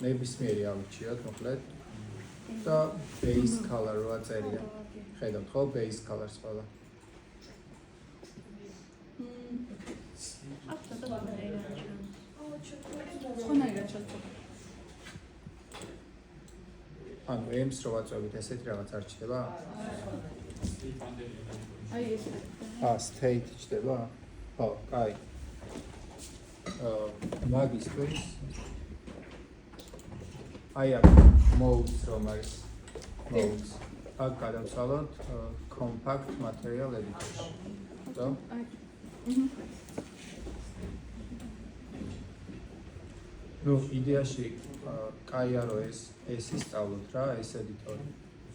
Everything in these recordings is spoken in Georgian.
ნებისმიერი ავირჩიოთ, მოკლედ. და base color რა წერია. ხედავთ ხო base colors ყველა. ანუ M-ს რო ვაწვევით, ესეთი რაღაც არ ჩდება? აი ეს. state ჩდება? ხო, კაი. მაგისტრის აი აქ modes რომ არის modes აქ გადავცვალოთ compact material editor-ში. ხო? ნუ იდეაში კაია რო ეს ისწავლოთ რა ეს ედიტორი.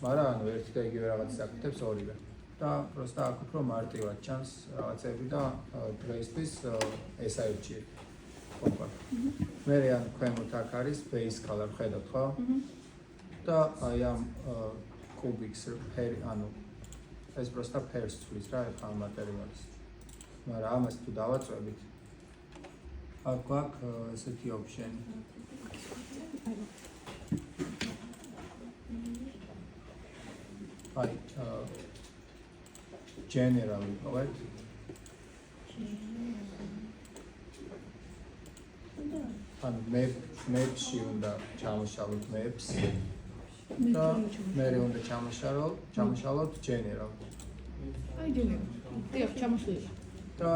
მაგრამ ანუ ერთი და იგივე რაღაცას აკეთებს ორივე. და просто აქ უფრო მარტივად ჩანს რაღაცები და დღეისთვის ეს აირჩიეთ. compact. მე ან ქვემოთ აქ არის base color ხედავთ ხო? და აი ამ cubics ფერი ანუ ეს просто ფერს ცვლის რა ეს ამ მატერიალის. მაგრამ ამას თუ დავაწვევით აქ გვაქვს ესეთი option. აი general ვიყავით. ანუ maps-ში უნდა ჩამოშალოთ maps და მე უნდა ჩამოშალოთ general. აი general. დიახ, ჩამოშლილი. და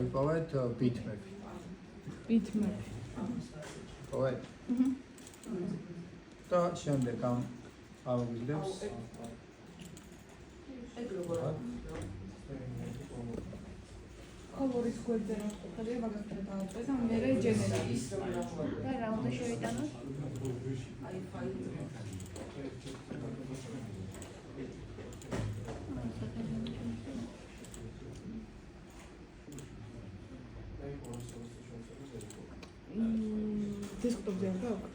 ვიყავით bitmap. bitmap. ვიყავით. და შემდეგ ამგვიდებს color-ის გვერდზე რა ხდება, მაგას დავაწყდეს და მე general. და რა უნდა შევიტანოთ? აი ფაილი. დესკტოპზე არ გაქვს?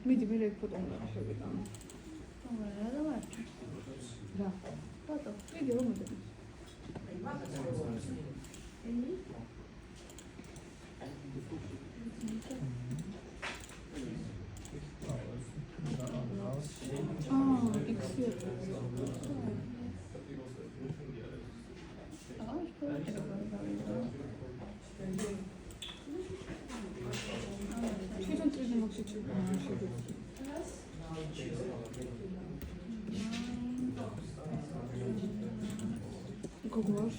მიდი მე ფოტო უნდა შევიტანო. რა დავარჩი? რა? ფოტო. მიდი რომ მოდი. Google.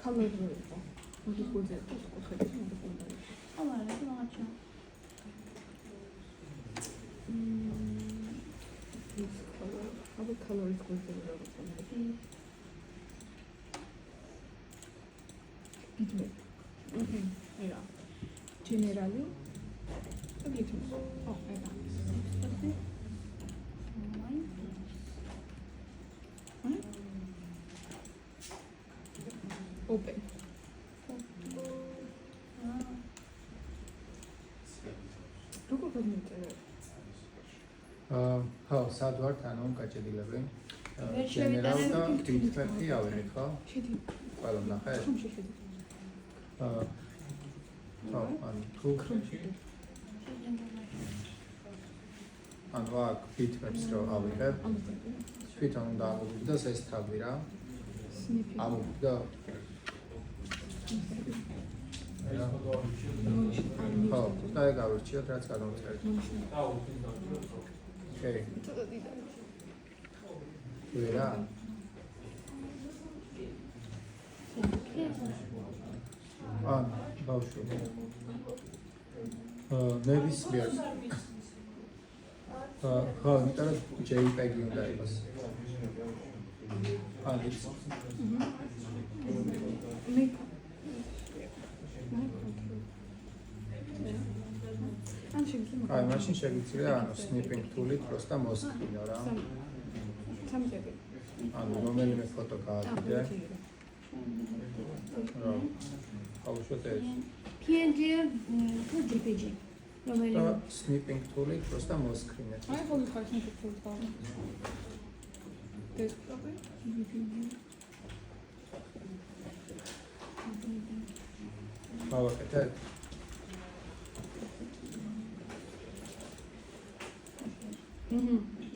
Color იყო. მოდი გულზე ვხედავ, მოდი გულზე. აბა, რა თქმა აბა color-ის გულზე ვიყავ. bitmap. აი რა. generally. bitmap. აი რა. open. როგორ გადმოწერე? ხო, სად ვართ ანუ გაჭედილები? general და bitmap-ი ავიღეთ ხო? შედი. ყველა ნახე? ხომ შეხედე? ხო, ანუ თუ ანუ აქ bitmaps რო ავიღებ. თვითონ უნდა ამოვიგდოს ეს თავი რა. ამოვიგდო. ხო, და ეგ გავირჩიოთ რაც გადავწერეთ. ოკეი. ვერა. ბავშვი. ნებისმიერ ხო, იმიტომ რომ JPEG უნდა იყოს. ანუ ის აი, მაშინ შეგვიძლია ანუ snipping tool-ით просто მოსკრინო რა. ანუ რომელიმე ფოტო გააკიდე. რა. ავუშვათ ეს. PNG თუ JPG. რომელიც და snipping tool-ით просто მოსკრინეთ. აი ხოლმე ხარ snipping tool-ით გავაკეთე. დესკტოპი. გავაკეთეთ.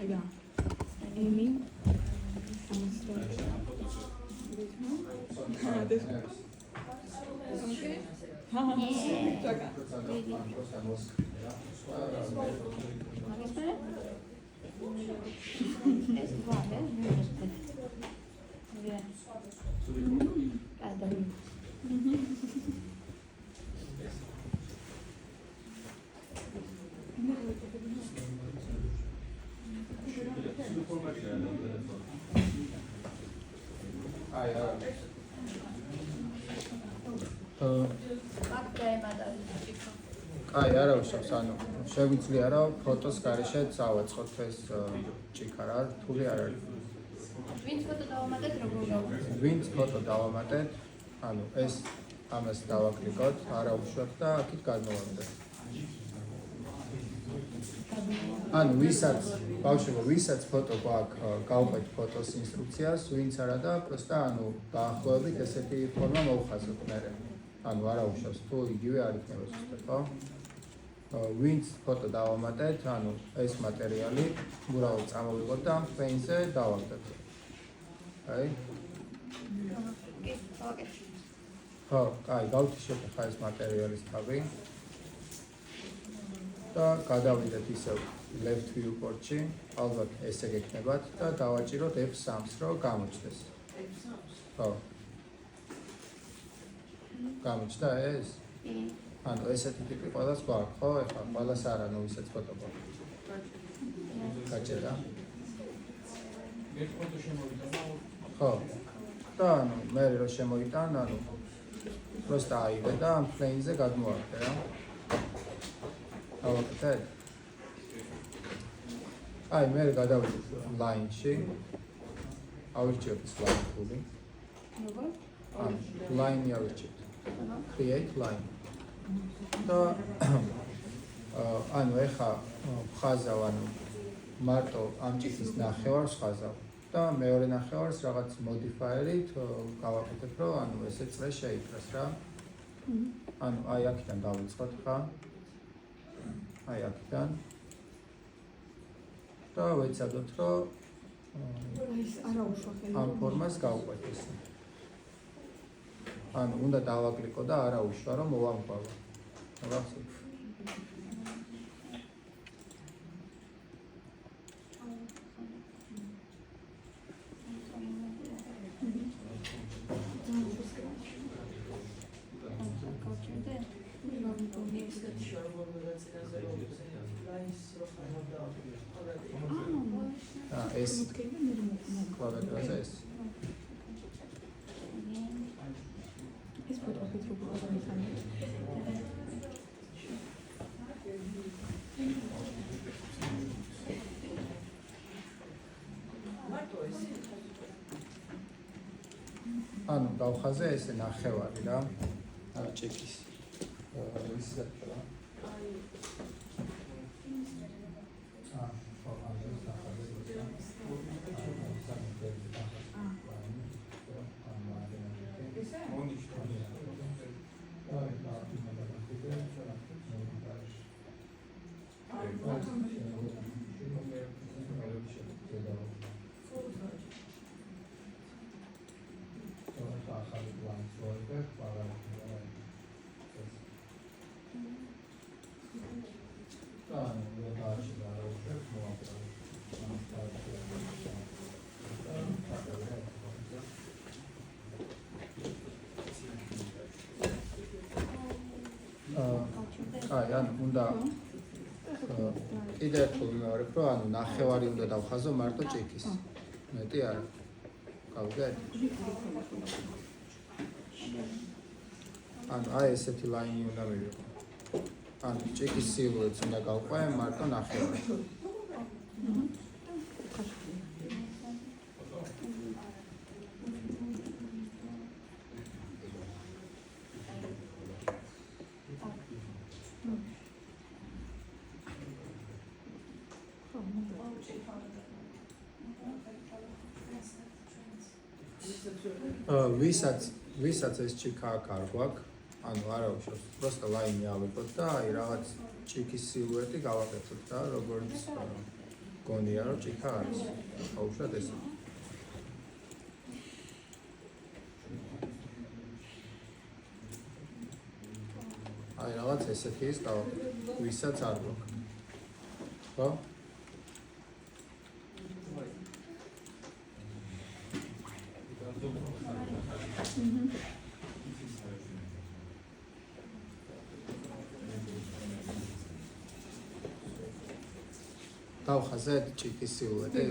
ეგა. ემი. ეს ვარ, აი არა. აი არა უშავს, ანუ შეგვიძლია რა ფოტოს გარეშე წავაწყოთ ეს ჭიქა რა, რთული არ არის. ვინც ფოტო დავამატეთ, როგორ გავაკეთეთ? ვინც ფოტო დავამატეთ, ანუ ეს ამას დავაკლიკოთ, არა უშავთ და აქეთ გადმოვარდეთ. ანუ ვისაც ფოტო გვაქვს, გავყვეთ ფოტოს ინსტრუქციას, ვინც არა და პროსტა ანუ დაახლოებით ესეთი ფორმა მოვხაზოთ მერე. ანუ არა უშავს, თუ იგივე არ იქნება ზუსტად, ხო? ვინც ფოტო დავამატეთ, ანუ ეს მატერიალი უბრალოდ წამოვიღოთ და ამ plane-ზე დავაგდოთ. აი. ხო, აი, გავთიშოთ ახლა ეს მატერიალის თავი. და გადავიდეთ ისევ left viewport-ში, ალბათ ესე გექნებათ და დავაჭიროთ F3-ს, რომ გამოჩნდეს. ხო. გამოჩნდა ეს? ანუ ესეთი ტიპი ყველას გვაქვს, ხო? ეხლა ყველას არა, ნუ ისეთ ფოტო გვაქვს. გაჭირდა? ხო. და ანუ მე რო შემოიტან, ანუ просто აიღე და ამ plane-ზე გადმოვარდე რა. ავაკეთე. აი, მე გადავიდე line-ში. ავირჩიოთ ეს line tool-ი. როგორ? ანუ line-ი ავირჩიოთ. Create line. და ანუ ეხა ხაზავ, ანუ მარტო ამ ჭიქის ნახევარს ხაზავ და მეორე ნახევარს რაღაც modifier-ით გავაკეთებ, რომ ანუ ესე წრე შეიკრას რა. ანუ აი აქედან დავიწყოთ ხა. აი აქედან. და ვეცადოთ, რომ ეს არა უშუალოდ ამ ფორმას გავყვეთ ესე. ანუ უნდა დავაკლიკო და არა უშვა, რომ მოვამყავა. გავახსოვთ. ეს კლავიატურაზე ეს ეს ფოტოები როგორ გამიხანეთ? ანუ გავხაზე ესე ნახევარი რა. ჭიქის. ისე რა. აი, ანუ უნდა კიდევ ერთხელ ვიმეორებ, რომ ანუ ნახევარი უნდა დავხაზო მარტო ჭიქის. მეტი არა. გავიგეთ? ანუ აი ესეთი ლაინი უნდა მივიღო. ანუ ჭიქის სილუეტს უნდა გავყვე მარტო ნახევარი. ვისაც ეს ჭიქა აქ არ გვაქვს, ანუ არა უშავს, просто ლაინი ავიღოთ და აი რაღაც ჭიქის სილუეტი გავაკეთოთ და როგორც გონია რომ ჭიქა არის. აუშვათ ეს. აი რაღაც ესეთი ის გავაკეთოთ, ვისაც არ გვაქვს. ხო? დავხაზეთ ჭიქის სილუეტი.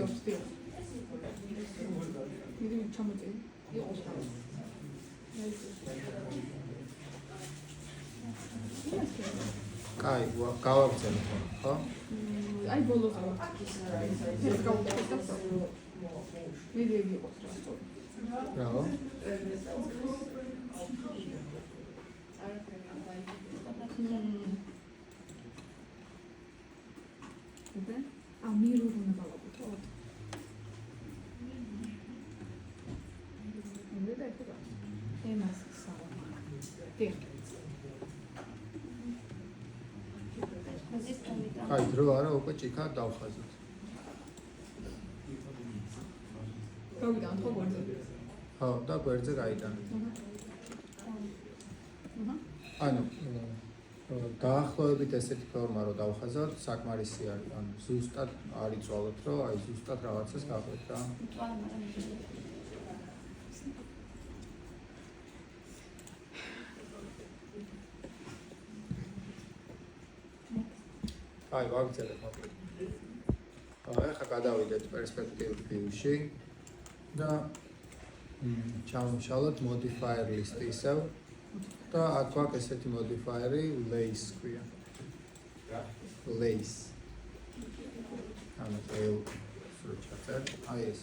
კაი, გავაგზავნე, ხო? აი ბოლოს ეს გავუკეთე და ვიდეო იყოს რა სწორი. ბრავო. ა მირურ უნდა გავაკეთოთ. მე და ეხლა ემას საუბრობ. დიახ. აი დრო არა უკვე ჭიქა დავხაზეთ. გავიდან ხო გვერდზე. ხო და გვერდზე გაიტანეთ. ანუ დაახლოებით ესეთი ფორმა რო დავხაზოთ, საკმარისი არის. ანუ ზუსტად არ იწვალოთ, რომ აი ზუსტად რაღაცას გავხდეთ რა. აი ვაგრძელებ მოკლედ. ახლა გადავიდეთ პერსპექტიულ view-ში და ჩავიმშალოთ modifier list-ი ისევ და აქ გვაქვს ესეთი modifier-ი lace ქვია. lace. ანუ tail სრუჩაწერ, აი ეს.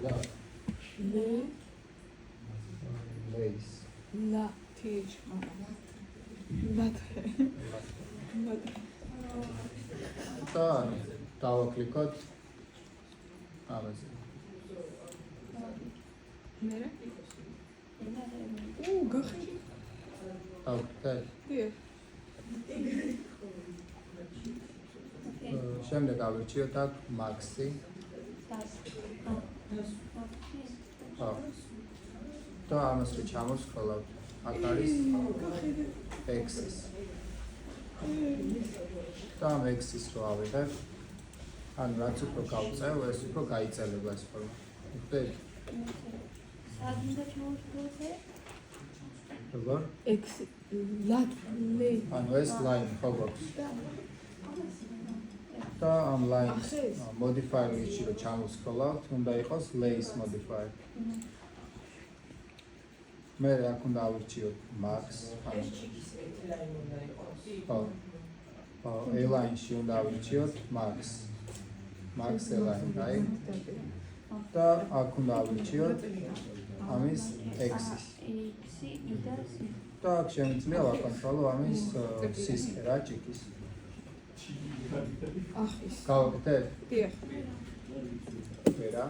და lace. ლა თეჯ ლათე. და დავაკლიკოთ ამაზე. მერე? გახედი. დავაკლიკეთ. დიახ. შემდეგ ავირჩიოთ აქ maxi. ხო. და ამას რო ჩამოსხვალავთ, აქ არის axis. და ამ axis რო ავიღებ, ანუ რაც უფრო გავწევ, ეს უფრო გაიწელება ეს ფორმა. ხვდებით? სადმე ჩამოვსწრებთ? როგორ? ექსი ლათლე. ანუ ეს line ხო გვაქვს. და ამ lines modifier-ში რო ჩამოსხვალავთ, უნდა იყოს lace modifier. მე აქ უნდა ავირჩიოთ max, ანუ ხო. A-line-ში უნდა ავირჩიოთ max. max A-line, right? და აქ უნდა ავირჩიოთ ამის axis. და აქ შემიძლია ვაკონტროლო ამის სისქე რა ჭიქის. ახის. გავაკეთეთ? დიახ. ვერა.